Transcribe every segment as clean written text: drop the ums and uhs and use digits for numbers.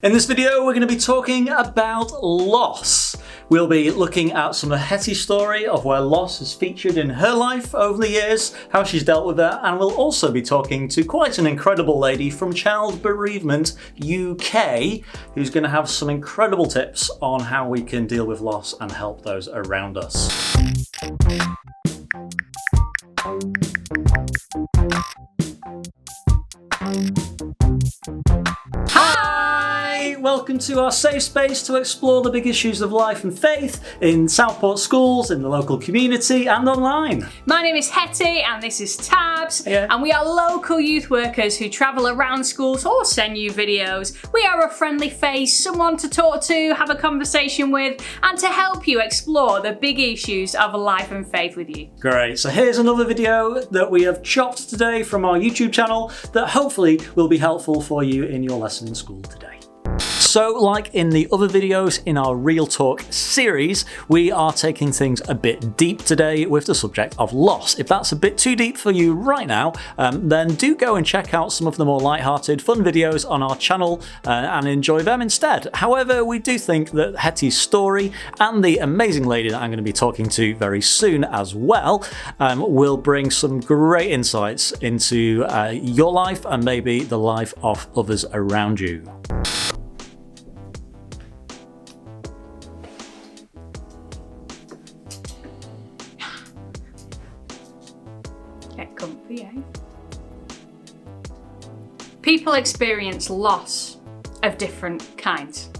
In this video, we're going to be talking about loss. We'll be looking at some of Hettie's story of where loss has featured in her life over the years, how she's dealt with it, and we'll also be talking to quite an incredible lady from Child Bereavement UK, who's going to have some incredible tips on how we can deal with loss and help those around us. Welcome to our safe space to explore the big issues of life and faith in Southport schools, in the local community and online. My name is Hettie and this is Tabz, Yeah. and we are local youth workers who travel around schools or send you videos. We are a friendly face, someone to talk to, have a conversation with, and to help you explore the big issues of life and faith with you. Great, so here's another video that we have chopped today from our YouTube channel that hopefully will be helpful for you in your lesson in school today. So, like in the other videos in our Realtalk series, we are taking things a bit deep today with the subject of loss. If that's a bit too deep for you right now, then do go and check out some of the more light-hearted, fun videos on our channel and enjoy them instead. However, we do think that Hettie's story and the amazing lady that I'm going to be talking to very soon as well will bring some great insights into your life and maybe the life of others around you. Get comfy, eh? People experience loss of different kinds.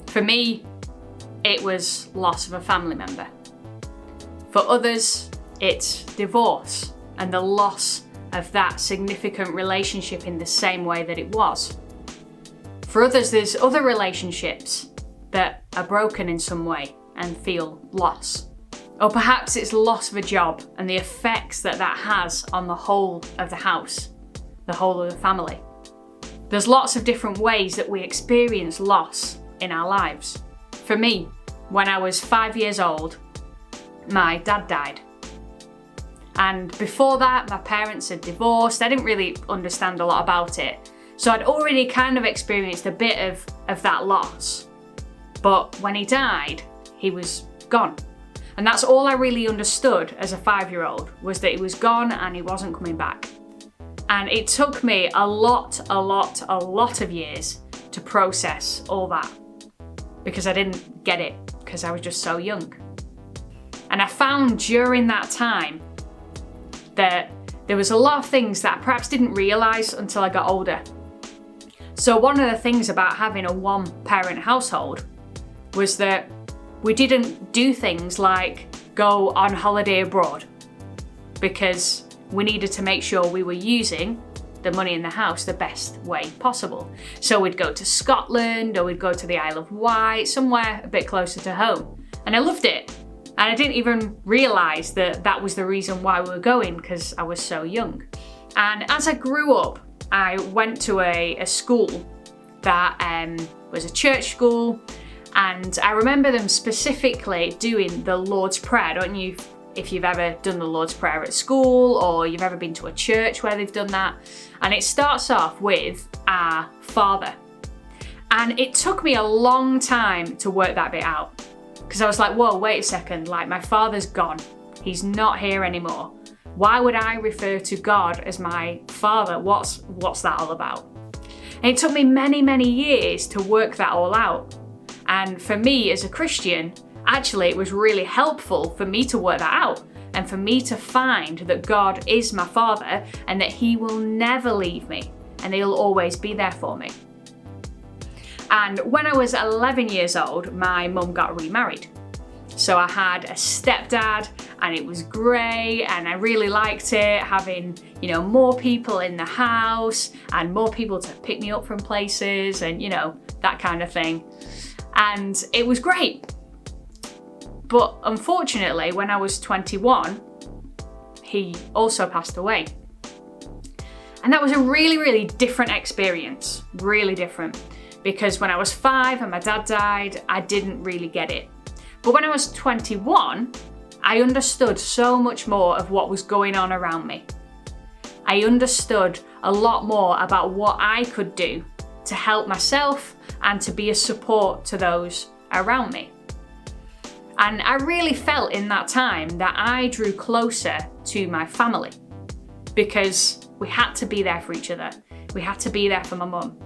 For me, it was loss of a family member. For others, it's divorce and the loss of that significant relationship in the same way that it was. For others, there's other relationships that are broken in some way and feel loss. Or perhaps it's loss of a job and the effects that that has on the whole of the house, the whole of the family. There's lots of different ways that we experience loss in our lives. For me, when I was 5 years old, my dad died. And before that, my parents had divorced. I didn't really understand a lot about it. So I'd already kind of experienced a bit of that loss. But when he died, he was gone. And that's all I really understood as a 5-year-old, was that he was gone and he wasn't coming back. And it took me a lot of years to process all that, because I didn't get it, because I was just so young. And I found during that time that there was a lot of things that I perhaps didn't realise until I got older. So one of the things about having a one-parent household was that we didn't do things like go on holiday abroad, because we needed to make sure we were using the money in the house the best way possible. So we'd go to Scotland, or we'd go to the Isle of Wight, somewhere a bit closer to home. And I loved it. And I didn't even realise that that was the reason why we were going, because I was so young. And as I grew up, I went to a school that was a church school. And I remember them specifically doing the Lord's Prayer. Don't you, if you've ever done the Lord's Prayer at school, or you've ever been to a church where they've done that. And it starts off with Our Father. And it took me a long time to work that bit out, because I was like, whoa, wait a second, like my father's gone. He's not here anymore. Why would I refer to God as my father? What's that all about? And it took me many years to work that all out. And for me as a Christian, actually it was really helpful for me to work that out, and for me to find that God is my father and that he will never leave me and he'll always be there for me. And when I was 11 years old, my mum got remarried. So I had a stepdad, and it was great, and I really liked it, having, you know, more people in the house and more people to pick me up from places and, you know, that kind of thing. And it was great. But unfortunately, when I was 21, he also passed away. And that was a really different experience, really different. Because when I was 5 and my dad died, I didn't really get it. But when I was 21, I understood so much more of what was going on around me. I understood a lot more about what I could do to help myself and to be a support to those around me. And I really felt in that time that I drew closer to my family because we had to be there for each other. We had to be there for my mum.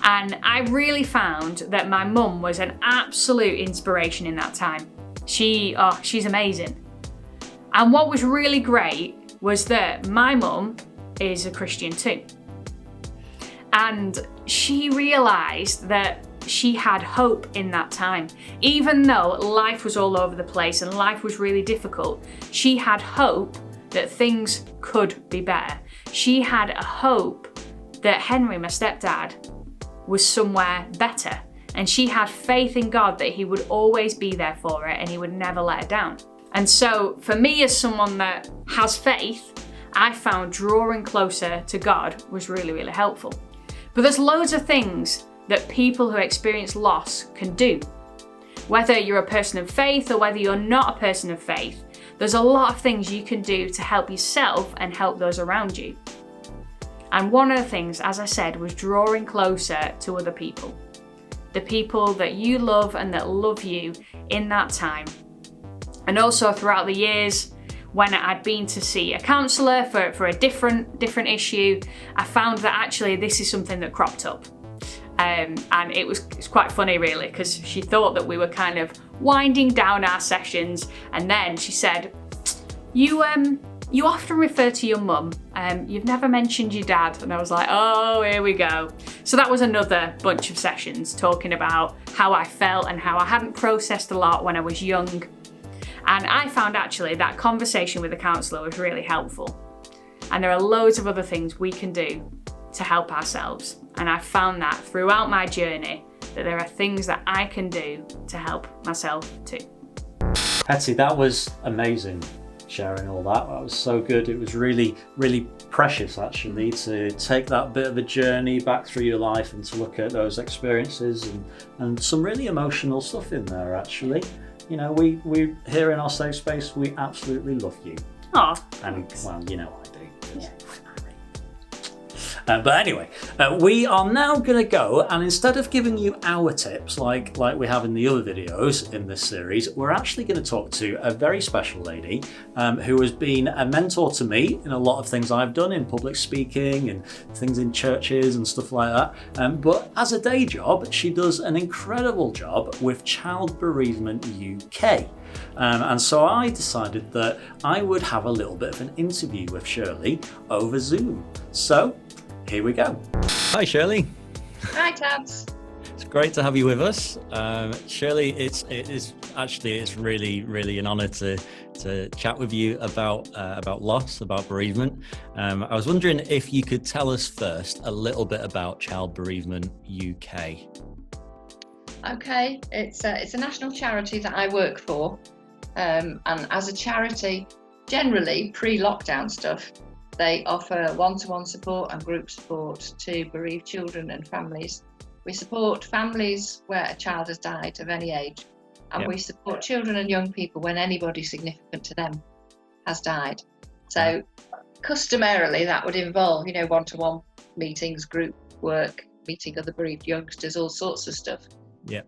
And I really found that my mum was an absolute inspiration in that time. She's amazing. And what was really great was that my mum is a Christian too. And she realised that she had hope in that time. Even though life was all over the place and life was really difficult, she had hope that things could be better. She had a hope that Henry, my stepdad, was somewhere better. And she had faith in God that he would always be there for her and he would never let her down. And so for me, as someone that has faith, I found drawing closer to God was really, really helpful. But there's loads of things that people who experience loss can do. Whether you're a person of faith or whether you're not a person of faith, there's a lot of things you can do to help yourself and help those around you. And one of the things, as I said, was drawing closer to other people. The people that you love and that love you in that time. And also throughout the years, when I'd been to see a counsellor for a different issue, I found that actually this is something that cropped up. And it's quite funny really, because she thought that we were kind of winding down our sessions, and then she said, you often refer to your mum, you've never mentioned your dad. And I was like, oh, here we go. So that was another bunch of sessions talking about how I felt and how I hadn't processed a lot when I was young. And I found actually that conversation with the counsellor was really helpful. And there are loads of other things we can do to help ourselves. And I found that throughout my journey, that there are things that I can do to help myself too. Hettie, that was amazing, sharing all that. That was so good. It was really, really precious actually to take that bit of a journey back through your life and to look at those experiences and some really emotional stuff in there actually. You know, we here in our safe space, we absolutely love you. Oh, and well, you know I do. Yeah. But anyway, we are now going to go, and instead of giving you our tips like we have in the other videos in this series, we're actually going to talk to a very special lady who has been a mentor to me in a lot of things I've done in public speaking and things in churches and stuff like that. But as a day job, she does an incredible job with Child Bereavement UK. And so I decided that I would have a little bit of an interview with Shirley over Zoom. So here we go. Hi Shirley. Hi Tabz. It's great to have you with us. Shirley, it's really an honour to chat with you about loss, about bereavement. I was wondering if you could tell us first a little bit about Child Bereavement UK. Okay, it's a national charity that I work for, and as a charity, generally pre-lockdown stuff, they offer one-to-one support and group support to bereaved children and families. We support families where a child has died of any age, and we support children and young people when anybody significant to them has died. So customarily that would involve, one-to-one meetings, group work, meeting other bereaved youngsters, all sorts of stuff.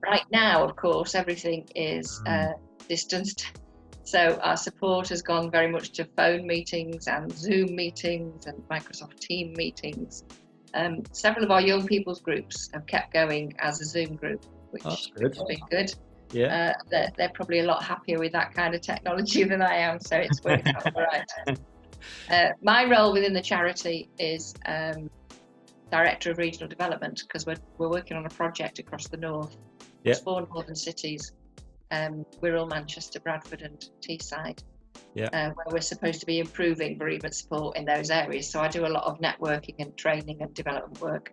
Right now, of course, everything is distanced. So our support has gone very much to phone meetings and Zoom meetings and Microsoft Teams meetings. Several of our young people's groups have kept going as a Zoom group, which has been good. Yeah. They're probably a lot happier with that kind of technology than I am, so it's worked out all right. My role within the charity is Director of Regional Development, because we're working on a project across the north. It's 4 northern cities. Wirral, Manchester, Bradford and Teesside, where we're supposed to be improving bereavement support in those areas. So I do a lot of networking and training and development work,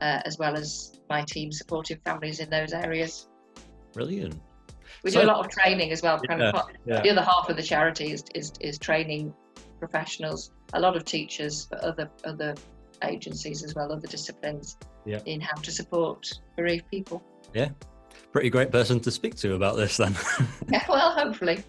as well as my team supporting families in those areas. Brilliant. We do a lot of training as well. The other half of the charity is training professionals, a lot of teachers for other agencies as well, other disciplines, in how to support bereaved people. Yeah. Pretty great person to speak to about this then. Yeah, well, hopefully.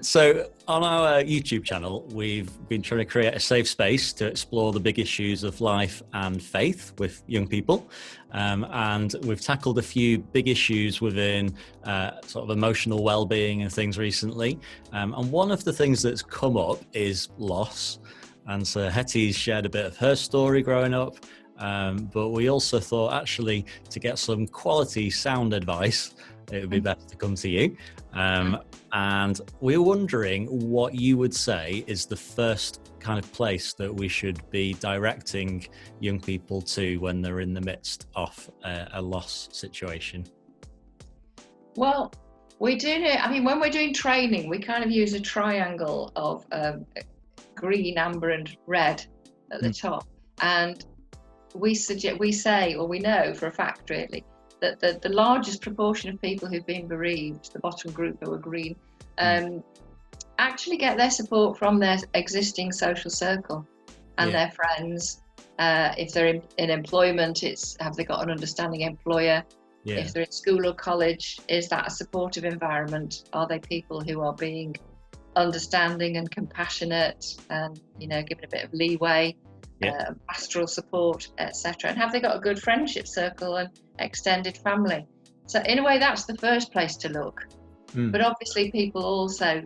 So on our YouTube channel, we've been trying to create a safe space to explore the big issues of life and faith with young people. And we've tackled a few big issues within sort of emotional well-being and things recently. And one of the things that's come up is loss. And so Hettie's shared a bit of her story growing up. But we also thought actually to get some quality sound advice, it would be better to come to you. And we're wondering what you would say is the first kind of place that we should be directing young people to when they're in the midst of a loss situation. Well, we do know, I mean, when we're doing training, we kind of use a triangle of green, amber and red at the top. And we say, or we know for a fact really, that the largest proportion of people who've been bereaved, the bottom group who are green, actually get their support from their existing social circle and their friends. If they're in employment, have they got an understanding employer? If they're in school or college, is that a supportive environment? Are they people who are being understanding and compassionate and, given a bit of leeway? Pastoral support, etc. And have they got a good friendship circle and extended family? So in a way, that's the first place to look. But obviously people also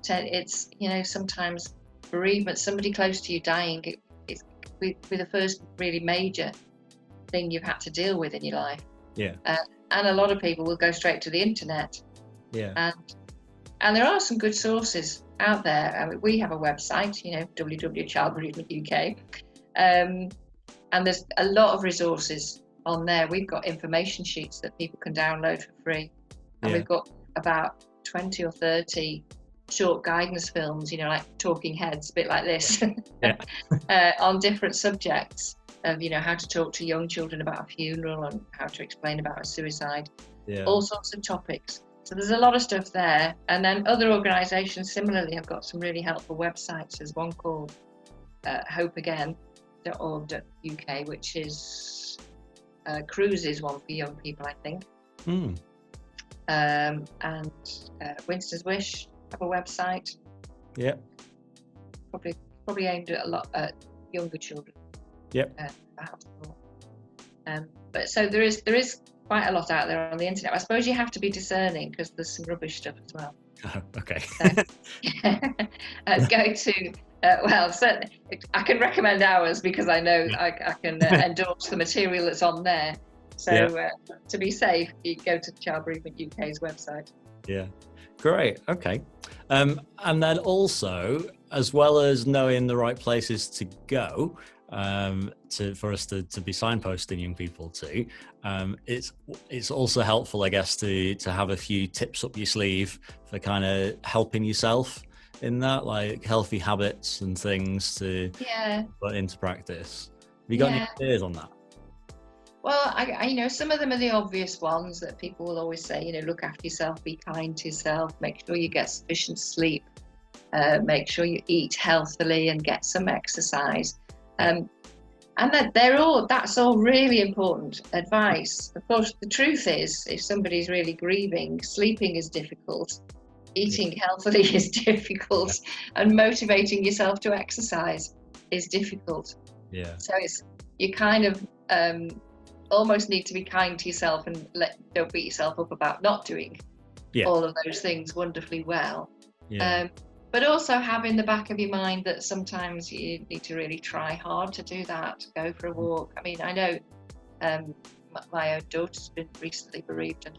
it's sometimes bereavement, somebody close to you dying, it's be the first really major thing you've had to deal with in your life. And a lot of people will go straight to the internet. And there are some good sources out there. I mean, we have a website, Child Bereavement UK, and there's a lot of resources on there. We've got information sheets that people can download for free, and we've got about 20 or 30 short guidance films, like talking heads, a bit like this, on different subjects of, how to talk to young children about a funeral and how to explain about a suicide, all sorts of topics. So there's a lot of stuff there. And then other organisations similarly have got some really helpful websites. There's one called hopeagain.org.uk, which is cruises one for young people, I think. And Winston's Wish have a website. Probably aimed at a lot at younger children. Perhaps more. But so there is quite a lot out there on the internet. I suppose you have to be discerning because there's some rubbish stuff as well. Okay. Go to certainly I can recommend ours because I know I can endorse the material that's on there. So to be safe, you go to Child Bereavement UK's website. Great. Okay. And then also, as well as knowing the right places to go, for us to be signposting young people to, it's also helpful, I guess, to have a few tips up your sleeve for kind of helping yourself in that, like healthy habits and things to put into practice. Have you got any ideas on that? Well, I some of them are the obvious ones that people will always say, look after yourself, be kind to yourself, make sure you get sufficient sleep, make sure you eat healthily and get some exercise. And that's all really important advice. Of course, the truth is, if somebody's really grieving, sleeping is difficult, eating healthily is difficult, and motivating yourself to exercise is difficult. So you kind of almost need to be kind to yourself and don't beat yourself up about not doing all of those things wonderfully well. But also have in the back of your mind that sometimes you need to really try hard to do that, go for a walk. I mean, I know my own daughter's been recently bereaved, and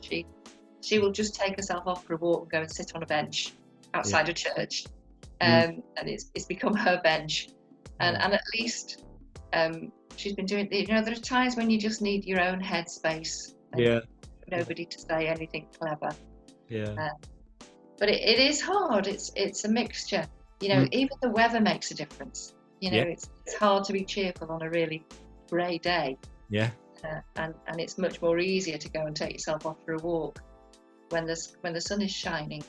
she will just take herself off for a walk and go and sit on a bench outside a church. And it's become her bench. And at least she's been doing, there are times when you just need your own headspace. Nobody to say anything clever. But it is hard. It's a mixture. Even the weather makes a difference. It's hard to be cheerful on a really grey day. And it's much more easier to go and take yourself off for a walk when the sun is shining.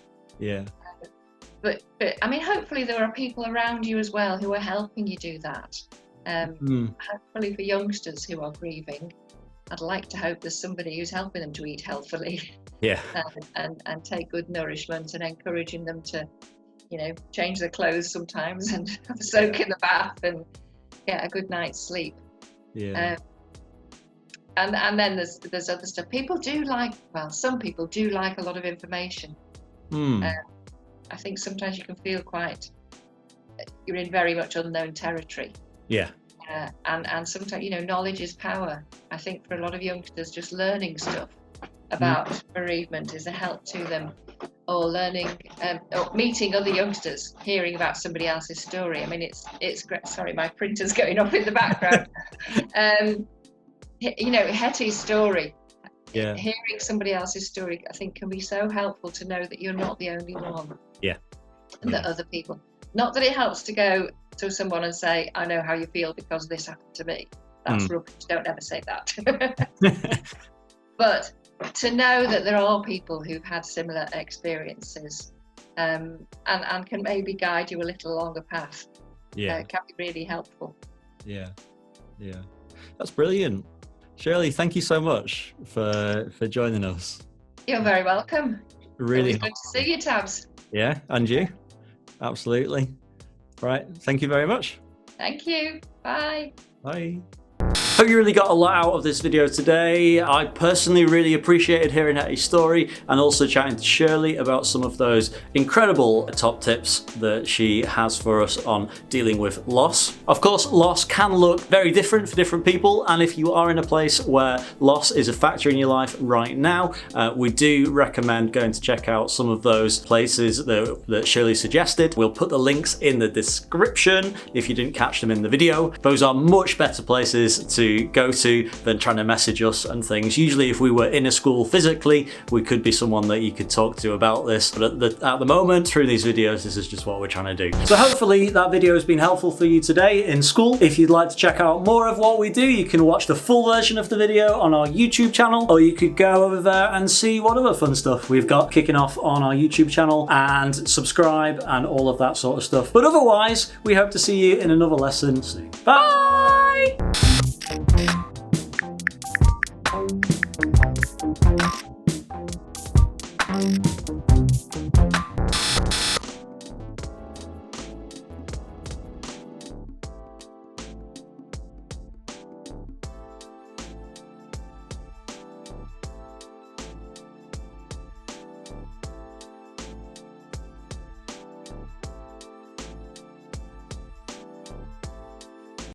But I mean, hopefully there are people around you as well who are helping you do that. Hopefully for youngsters who are grieving, I'd like to hope there's somebody who's helping them to eat healthily Yeah. and take good nourishment, and encouraging them to, change their clothes sometimes and have a soak in the bath and get a good night's sleep. Yeah. And then there's other stuff. Some people do like a lot of information. I think sometimes you can feel you're in very much unknown territory. Yeah. And sometimes, knowledge is power. I think for a lot of youngsters, just learning stuff about bereavement is a help to them, or learning, or meeting other youngsters, hearing about somebody else's story. I mean, it's great. Sorry, my printer's going off in the background. Hettie's story. Yeah. Hearing somebody else's story, I think, can be so helpful to know that you're not the only one. Yeah. And that other people. Not that it helps to go to someone and say, I know how you feel because this happened to me. That's rubbish. Don't ever say that. But to know that there are people who've had similar experiences, and can maybe guide you a little along a path, can be really helpful. Yeah. That's brilliant. Shirley, thank you so much for joining us. You're very welcome. Really good to see you, Tabz. Yeah, and you. Absolutely. Right. Thank you very much. Thank you. Bye. Bye. Hope you really got a lot out of this video today. I personally really appreciated hearing Hettie's story and also chatting to Shirley about some of those incredible top tips that she has for us on dealing with loss. Of course, loss can look very different for different people, and if you are in a place where loss is a factor in your life right now, we do recommend going to check out some of those places that Shirley suggested. We'll put the links in the description if you didn't catch them in the video. Those are much better places to go to than trying to message us and things. Usually if we were in a school physically, we could be someone that you could talk to about this, but at the moment through these videos, this is just what we're trying to do. So hopefully that video has been helpful for you today in school. If you'd like to check out more of what we do, you can watch the full version of the video on our YouTube channel, or you could go over there and see what other fun stuff we've got kicking off on our YouTube channel, and subscribe and all of that sort of stuff. But otherwise, we hope to see you in another lesson soon. Bye!